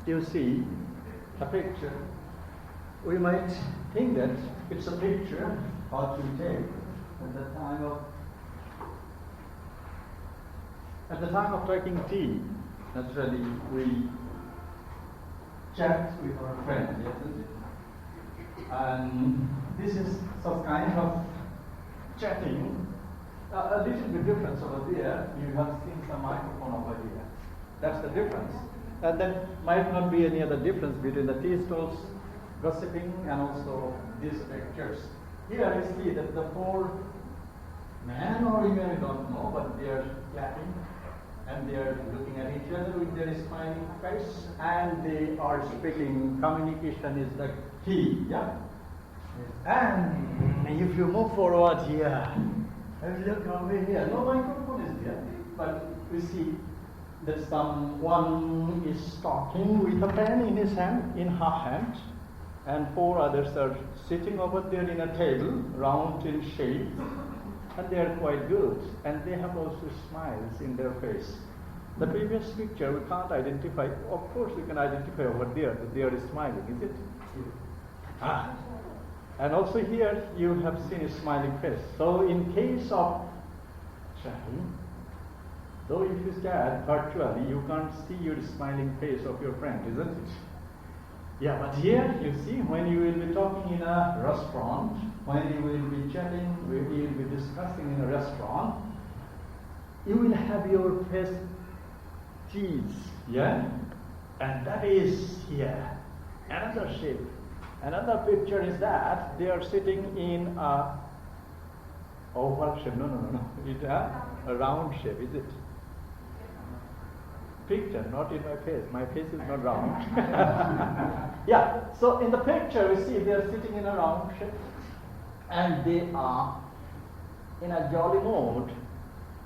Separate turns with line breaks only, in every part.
you see a picture, we might think that it's a picture what we take at the time of taking tea. Naturally, we chat with our friend, isn't it? And this is some kind of chatting. A little bit difference over there. You have seen some microphone over here. That's the difference. And then might not be any other difference between the tea stalls gossiping and also these pictures. Here you see that the four men or women, we don't know, but they are clapping and they are looking at each other with their smiling face and they are speaking. Communication is the key, yeah? And if you move forward here, and look over here, no microphone is there, but we see that someone is talking with a pen in his hand, in her hand, and four others are sitting over there in a table, round in shape, and they are quite good, and they have also smiles in their face. The previous picture we can't identify. Of course we can identify over there that they are smiling, is it? Ah. And also here you have seen a smiling face. So in case of chatting, though if you chat virtually, you can't see your smiling face of your friend, isn't it? Yeah, but here you see when you will be talking in a restaurant, when you will be chatting, when you will be discussing in a restaurant, you will have your face teeth, yeah? And that is here. Another shape. Another picture is that they are sitting in a oval shape. No. It's a round shape, is it? Picture, not in my face. My face is not round. Yeah, so in the picture we see they are sitting in a round shape and they are in a jolly mood,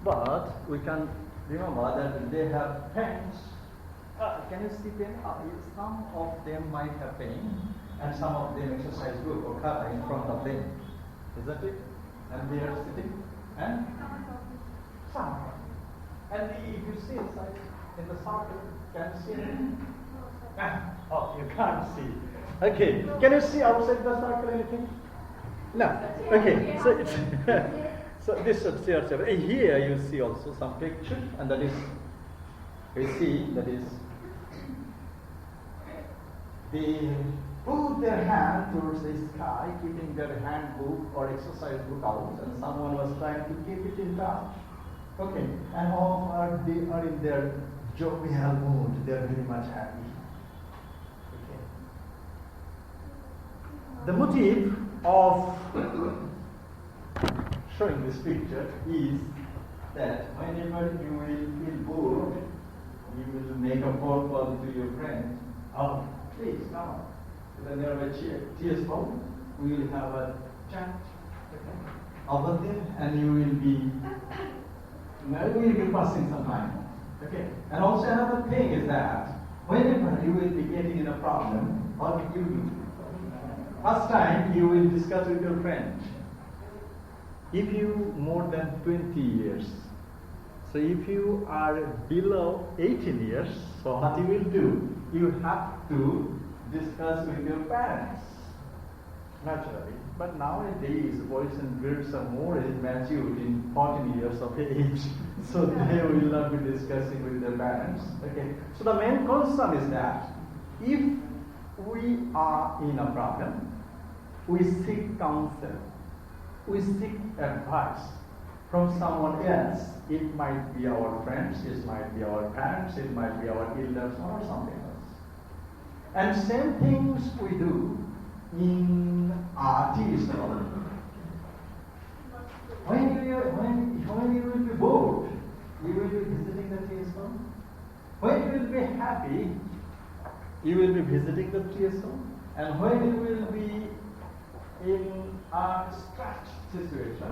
but we can remember that they have pens. Can you see pen? Some of them might have pen and some of them exercise book or cover in front of them. Is that it? And they are sitting and some. And if you see inside in the circle, can you see anything? Oh, you can't see. Okay, can you see outside the circle anything? No. Okay, so it's so this should see ourselves. Here you see also some picture, and that is we see that is they put their hand towards the sky, keeping their handbook or exercise book out, and someone was trying to keep it in touch. Okay, and all they are in their jovial mood. They are very much happy. Okay. The motive of showing this picture is that whenever you will feel bored, you will make a phone call to your friend. Oh, please come on. Then there are tears phone. We will have a chat over there, and you will be passing some time. Okay. And also another thing is that whenever you will be getting in a problem, what you do? First time you will discuss with your friend. If you more than 20 years, so if you are below 18 years, so what you will do? You have to discuss with your parents, naturally. But nowadays, boys and girls are more matured in 14 years of age, so they will not be discussing with their parents. Okay. So the main concern is that if we are in a problem, we seek counsel, we seek advice from someone else. It might be our friends, it might be our parents, it might be our elders or something else. And same things we do in our TESOL. When you will be bored, you will be visiting the TESOL. When you will be happy, you will be visiting the TESOL. And when you will be in a stressed situation,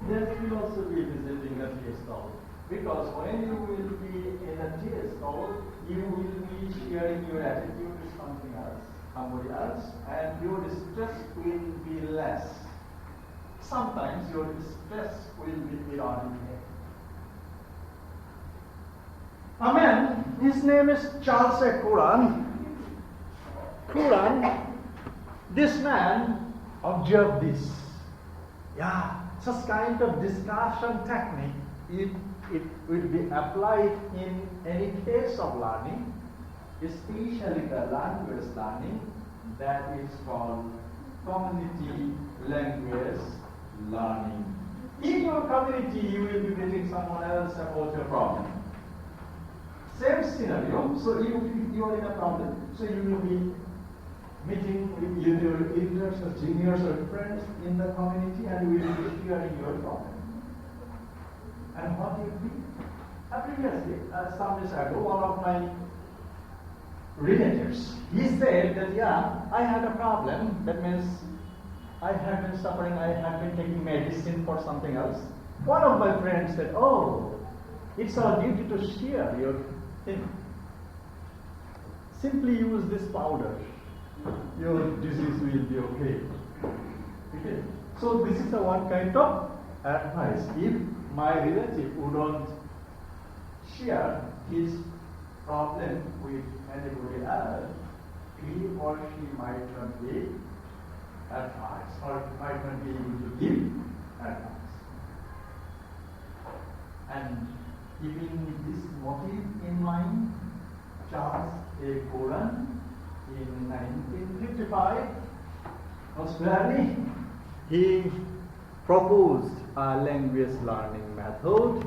then you will also be visiting the TESOL. Because when you will be in a TESOL, you will be sharing your attitude with somebody else, and your stress will be less. Sometimes your stress will be eradicated. A man, his name is Charles Quran, Quran, this man observed this. Yeah, such kind of discussion technique, it will be applied in any case of learning, especially the language learning, that is called community language learning. In your community, you will be meeting someone else about your problem. Same scenario, so you are in a problem, so you will be meeting with your elders or juniors or friends in the community, and you will be sharing your problem. And what do you think? Previously, some days ago, one of my relatives, he said that, yeah, I had a problem. That means I had been suffering, I had been taking medicine for something else. One of my friends said, oh, it's our duty to share your thing. Simply use this powder. Your disease will be okay. Okay. So this is the one kind of advice. If my relative wouldn't share his problem with anybody else, he or she might not be advice, or might not be able to give advice. And keeping this motive in mind, Charles A. Curran in 1955, Australia, he proposed a language learning method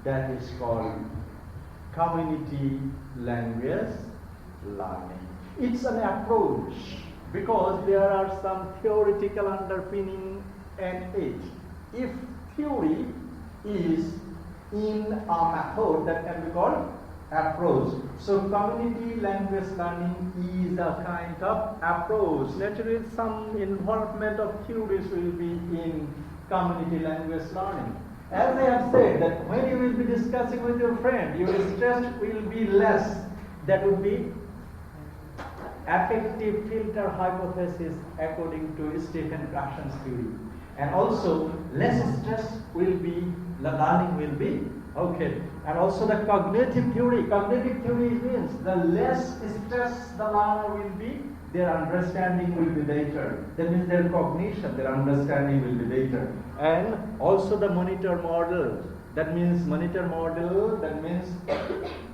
that is called community language learning. It's an approach because there are some theoretical underpinning and it. If theory is in a method, that can be called approach. So community language learning is a kind of approach. Naturally, some involvement of theories will be in community language learning. As I have said, that when you will be discussing with your friend, your stress will be less. That would be affective filter hypothesis according to Stephen Krashen's theory. And also, less stress will be, the learning will be okay. And also the cognitive theory. Cognitive theory means the less stress the learner will be, their understanding will be better. That means their cognition, their understanding will be better. And also the monitor model. That means monitor model, that means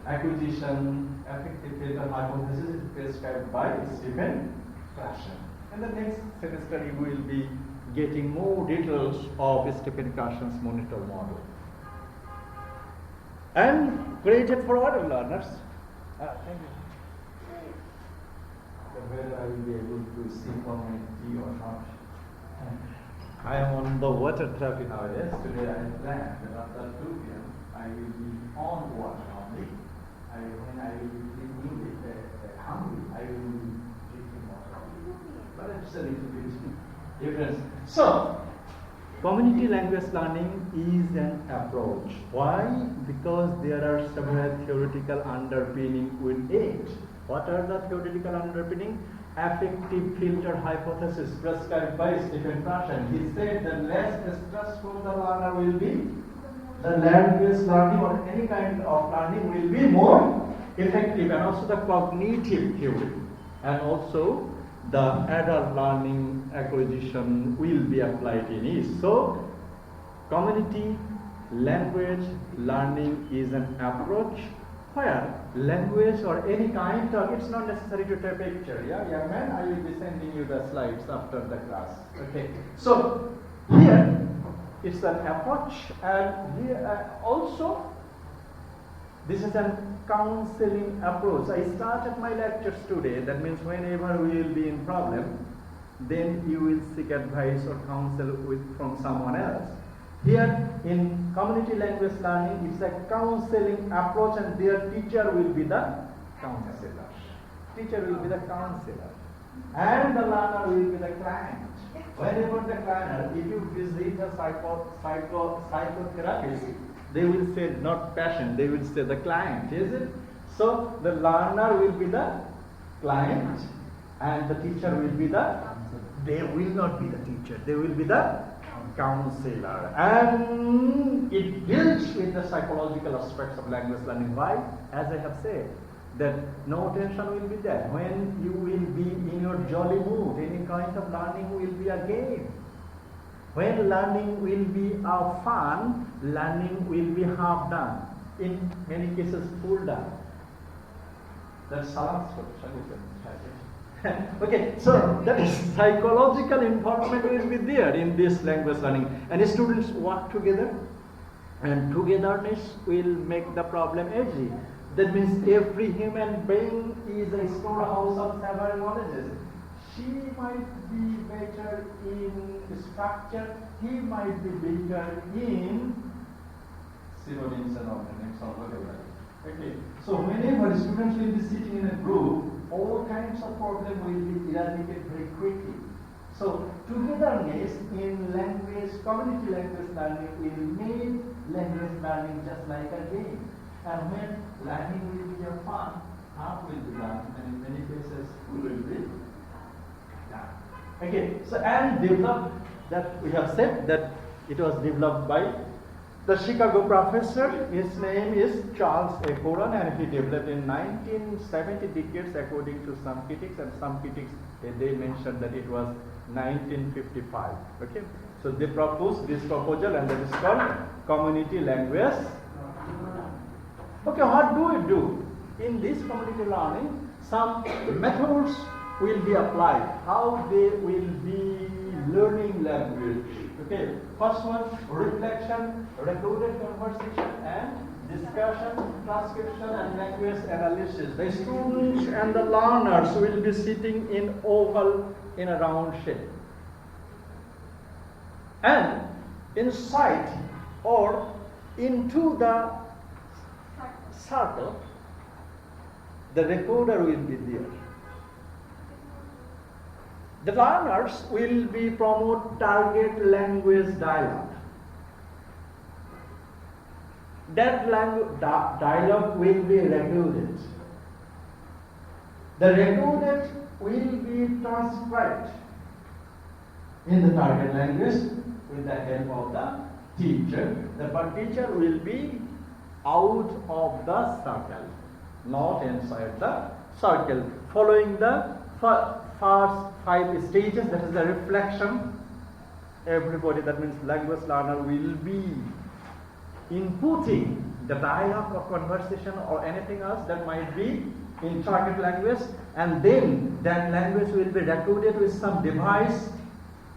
acquisition, affective filter hypothesis is prescribed by Stephen Krashen. And the next semester you will be getting more details of Stephen Krashen's monitor model. And graded for other learners. Thank you. Whether I will be able to sip on my tea or not. I am on the water therapy nowadays. Today I planned that after 2 p.m. I will be on water only. When I will be feeling hungry, I will be drinking water. But it's a little bit different. So, community language learning is an approach. Why? Because there are several theoretical underpinning with it. What are the theoretical underpinning? Affective filter hypothesis prescribed by Stephen Krashen. He said the less stressful the learner will be, the language learning or any kind of learning will be more effective. And also the cognitive theory. And also the adult learning acquisition will be applied in it. So, community language learning is an approach where language or any kind of, it's not necessary to take a picture, yeah, young man, I will be sending you the slides after the class, okay. So, here, it's an approach, and here also, this is a counseling approach. I started my lectures today, that means whenever we will be in problem, then you will seek advice or counsel from someone else. Here in community language learning, it's a counseling approach, and their teacher will be the counselor. Teacher will be the counselor. And the learner will be the client. Whenever the learner, if you visit a psychotherapist, they will say not patient, they will say the client, is it? So the learner will be the client, and the teacher will be they will not be the teacher, they will be the counselor. And it deals with the psychological aspects of language learning. Why? As I have said, that no tension will be there. When you will be in your jolly mood, any kind of learning will be a game. When learning will be a fun, learning will be half done. In many cases, full done. That's SALAM'S solution. Okay, so that is psychological involvement will be there in this language learning. And students work together, and togetherness will make the problem easy. That means every human being is a storehouse of several knowledges. She might be better in structure, he might be better in synonyms and antonyms or whatever. Okay, so whenever students will be sitting in a group, all kinds of problems will be eradicated very quickly. So togetherness in language, community language learning will make language learning just like a game. And when learning will be a fun, half will be done, and in many cases we will be done. Okay, so and developed that we have said that it was developed by the Chicago professor. His name is Charles A. Coran, and he developed in 1970 decades according to some critics, and some critics they mentioned that it was 1955. Okay, so they proposed this proposal, and that is called community language. Okay, what do we do? In this community learning, some methods will be applied. How they will be learning language. Okay, first one, reflection, recorded conversation, and discussion, transcription, and language analysis. The students and the learners will be sitting in oval in a round shape. And inside or into the circle, the recorder will be there. The learners will be promote target language dialogue. That dialogue will be recorded. The recorded will be transcribed in the target language with the help of the teacher. The teacher will be out of the circle, not inside the circle. Following the first 5 stages, that is the reflection. Everybody, that means language learner, will be inputting the dialogue or conversation or anything else that might be in target language, and then that language will be recorded with some device,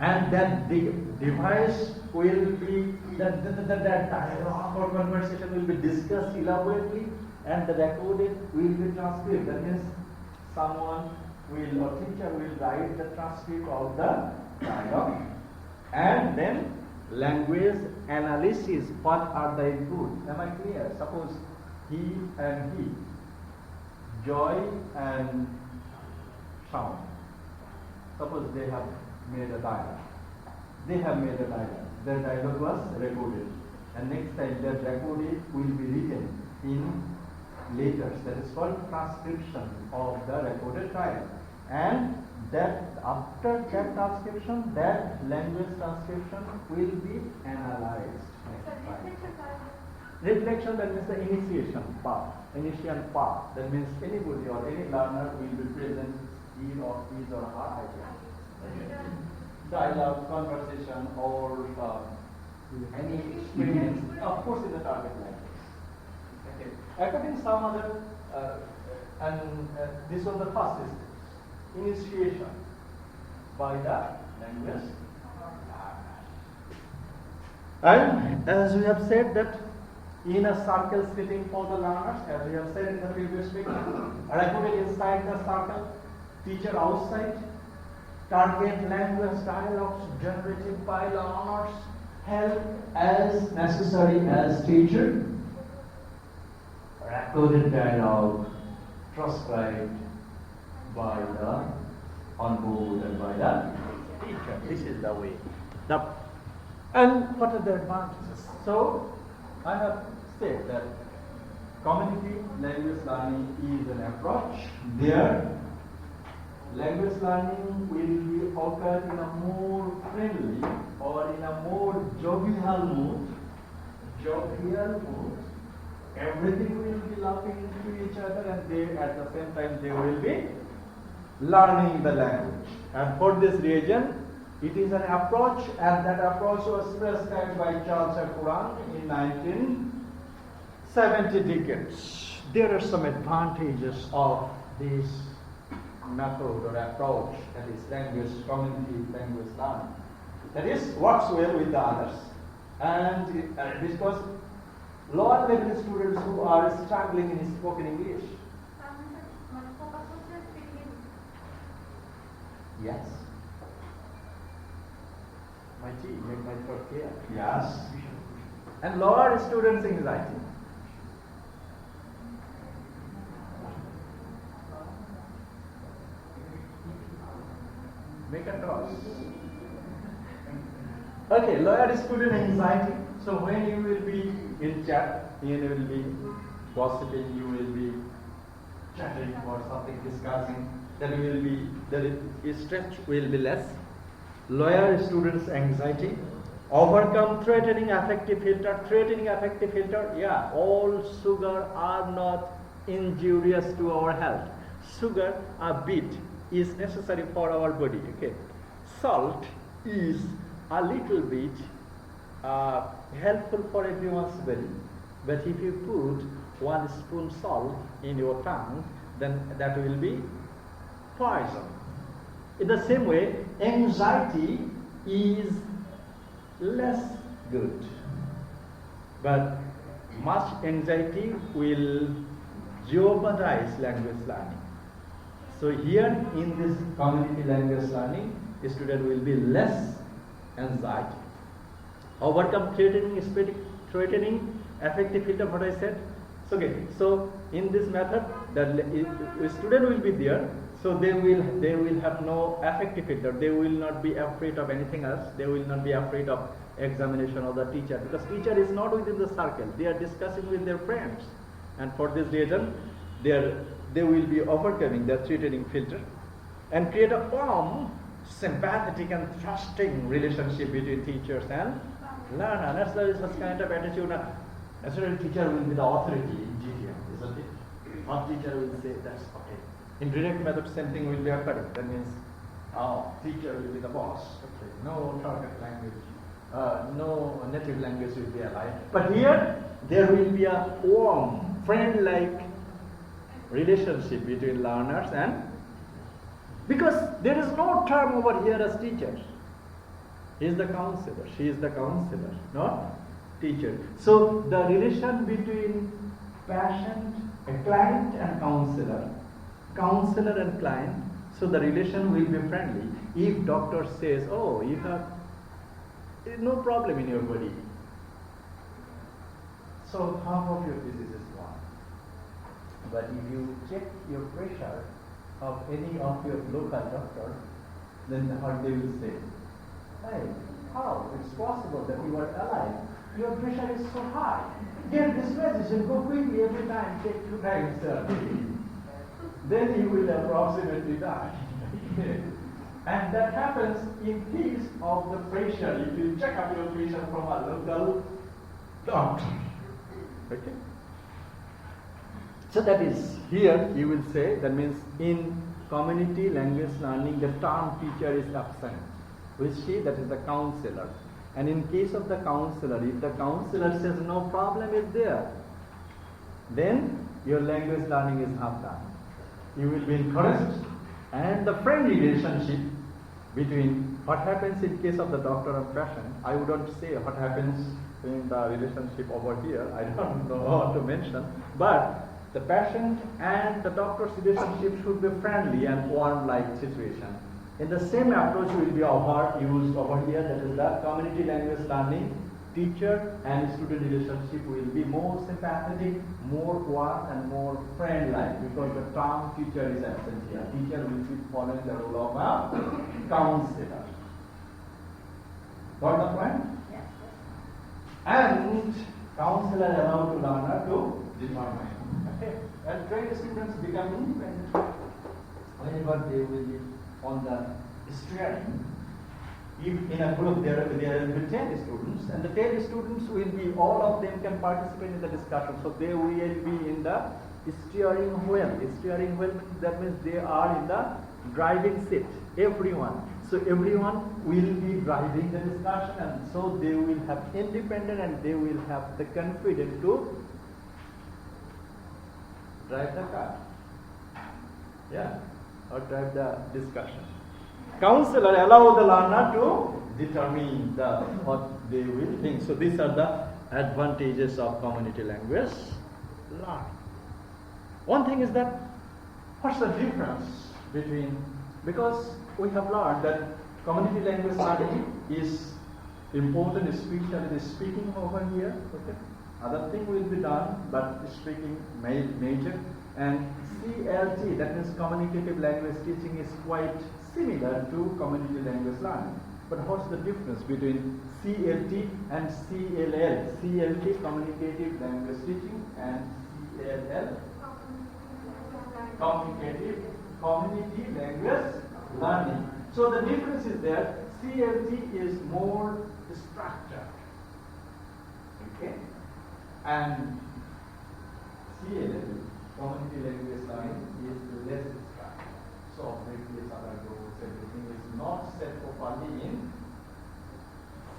and that device will be that dialogue or conversation will be discussed elaborately, and the recorded will be transcribed. That means someone will, or teacher will write the transcript of the dialogue, and then language analysis. What are the inputs? Am I clear? Suppose he and he, Joy and Sean. Suppose they have made a dialogue. Their dialogue was recorded, and next time that recorded will be written in letters. That is called transcription of the recorded dialogue. And that after that transcription, that language transcription will be analyzed. Reflection, that means the initiation part. That means anybody or any learner will be present his or her idea. Dialogue, conversation, or any experience, of course, in the target language. Okay. According to some other, this was the first stage. Initiation by the language. And as we have said that in a circle sitting for the learners, as we have said in the previous speech, recorded inside the circle, teacher outside, target language dialogues generated by learners, help as necessary as teacher, recorded dialogue transcribed by the on board and by the teacher. This is the way. And what are the advantages? So I have said that community language learning is an approach. There, language learning will be occurred in a more friendly or in a more jovial mood, everything will be laughing to each other, and they at the same time they will be learning the language. And for this reason, it is an approach, and that approach was prescribed by Charles Curran in 1970 decades. There are some advantages of this method or approach, that is language, community language learning. That is, works well with the others, and because lower level students who are struggling in spoken English. Yes. My tea, make my throat clear. Yes. And lower students' anxiety. Make a toss. Okay, lower student anxiety. So when you will be in chat, you will be gossiping, you will be chatting or something, discussing, then the stress will be less. Lower students' anxiety. Overcome threatening affective filter. Threatening affective filter, yeah, all sugar are not injurious to our health. Sugar, a bit, is necessary for our body, okay. Salt is a little bit helpful for everyone's body. But if you put 1 spoon salt in your tongue, then that will be poison. In the same way, anxiety is less good. But much anxiety will jeopardize language learning. So here in this community language learning, the student will be less anxiety. Overcome threatening affective filter, what I said. Okay, so in this method, the student will be there, so they will have no affective filter. They will not be afraid of anything else. They will not be afraid of examination of the teacher, because teacher is not within the circle. They are discussing with their friends, and for this reason, they will be overcoming the threatening filter and create a warm, sympathetic and trusting relationship between teachers and learner. Naturally, such kind of attitude. Naturally, teacher will be the authority in GTM, isn't it? Or teacher will say, that's okay. In direct method, same thing will be occurring. That means, teacher will be the boss. Okay. No target language, no native language will be allowed. But here, there will be a warm, friend-like relationship between learners and, because there is no term over here as teacher. He is the counselor, she is the counselor, not teacher. So the relation between patient, a client and counselor and client, so the relation will be friendly. If doctor says, oh, you have no problem in your body, so half of your disease is gone. But if you check your pressure of any of your local doctor, then what they will say, hey, how? It's possible that you are alive. Your pressure is so high. Get this medicine, go quickly every time, take 2 times. Then you will approximately die. And that happens in case of the pressure. If you check up your pressure from a local doctor. Okay? So that is, here you will say, that means in community language learning, the term teacher is absent. Which she, that is the counselor. And in case of the counselor, if the counselor says no problem is there, then your language learning is half done. You will be encouraged, and the friend relationship between what happens in case of the doctor and patient. I wouldn't say what happens in the relationship over here. I don't know how to mention, but the patient and the doctor's relationship should be friendly and warm-like situation. In the same approach will be used over here, that is the community language learning. Teacher and student relationship will be more sympathetic, more warm and more friend-like, because the term teacher is absent here. Teacher will be following the role of a counselor. Got the point? Yes. And counselor allowed to learner to determine. Okay. And trained students become independent. Whenever they will be on the steering, if in a group there will be 10 students, and the 10 students will be, all of them can participate in the discussion. So they will be in the steering wheel. Steering wheel, that means they are in the driving seat, everyone. So everyone will be driving the discussion, and so they will have independent and they will have the confidence to drive the car. Yeah, or drive the discussion. Counselor allow the learner to determine what they will think. So these are the advantages of community language learning. One thing is that, what's the difference between, because we have learned that community language learning is important, especially the speaking over here. Okay? Other thing will be done, but speaking major. And CLT, that means communicative language teaching, is quite similar to community language learning. But what's the difference between CLT and CLL? CLT, communicative language teaching, and CLL, community language learning. So the difference is that CLT is more structured, okay, and CLL, community language learning, is less structured. So various other goals, everything is not set properly in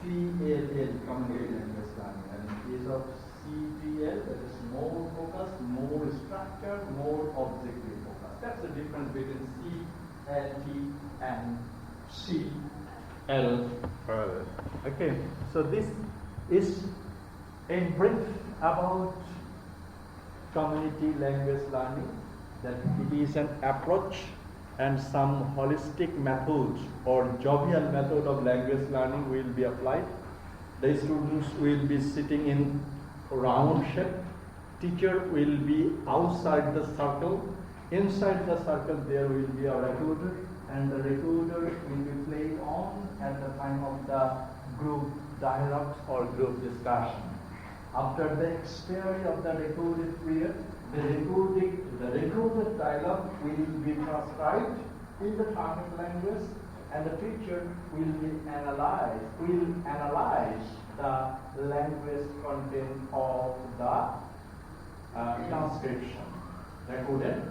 CLL, community language learning, and in case of CTL, that is more focused, more structured, more objective focused. That's the difference between CLT and CLL. Okay, so this is in brief about community language learning, that it is an approach and some holistic method or jovial method of language learning will be applied. The students will be sitting in round shape. Teacher will be outside the circle. Inside the circle there will be a recorder, and the recorder will be played on at the time of the group dialogues or group discussion. After the expiry of the recorded period, the recorded dialogue will be transcribed in the target language, and the teacher will analyze the language content of the transcription recorded,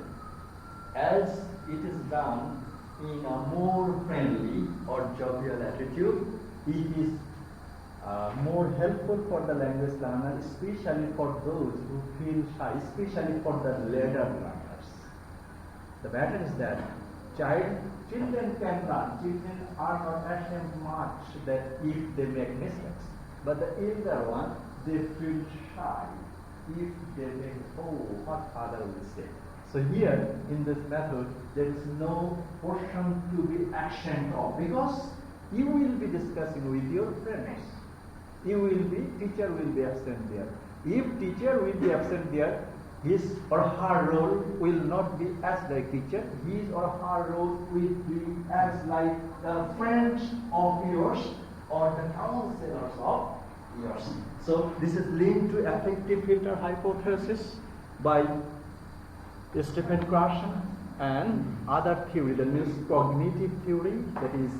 as it is done in a more friendly or jovial attitude. It is more helpful for the language learner, especially for those who feel shy, especially for the later learners. The matter is that children can learn. Children are not ashamed much that if they make mistakes. But the elder one, they feel shy if they think, oh, what father will say. So here, in this method, there is no portion to be ashamed of, because you will be discussing with your friends. Teacher will be absent there. If teacher will be absent there, his or her role will not be as like teacher. His or her role will be as like the friends of yours or the counselors of yours. So this is linked to affective filter hypothesis by Stephen Krashen and other theory, that means cognitive theory, that is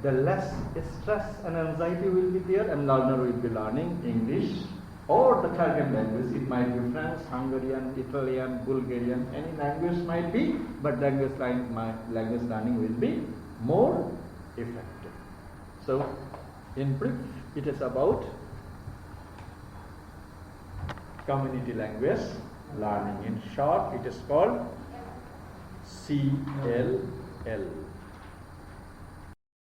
the less stress and anxiety will be there, and learner will be learning English or the target language. It might be French, Hungarian, Italian, Bulgarian, any language might be, but language learning will be more effective. So in brief, it is about community language learning. In short, it is called CLL.